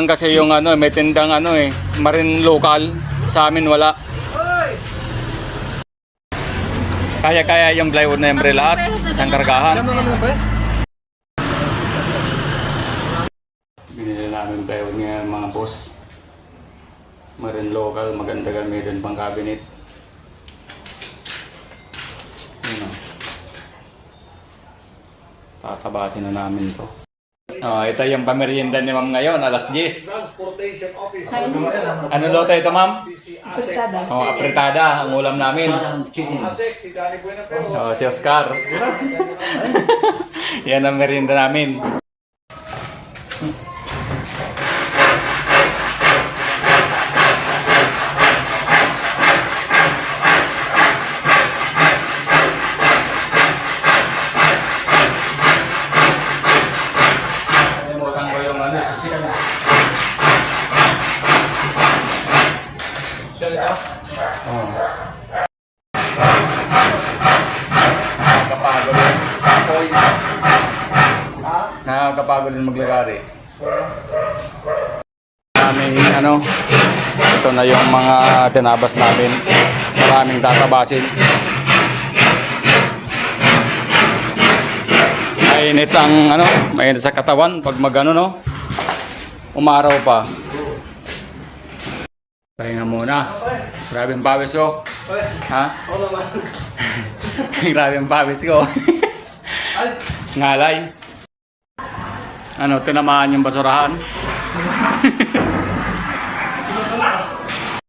Kasi yung ano, may tindang ano eh, Marine local. Sa amin wala. Kaya yung plywood na yung lahat, isang kargahan. Binili namin plywood ngayon mga boss. Marine local, maganda gamitin pang cabinet. Yun o. Tatabasin na namin to. Ito yung pamerienda ni ma'am ngayon, alas 10. Ano loto ito ma'am? Apritada. Apritada, ang ulam namin. Si Oscar. Yan ang merienda namin. Nakakapagod din maglagari. Ano, ito na yung mga tinabas namin. Maraming tatabasin. Mainit ang ano, mainit sa katawan pag magano no. Umaraw pa. Pahinga muna. Grabe ang pawis ko. Ha? Grabe ang pawis ko. Ngalay. Ano, tinamaan yung basurahan.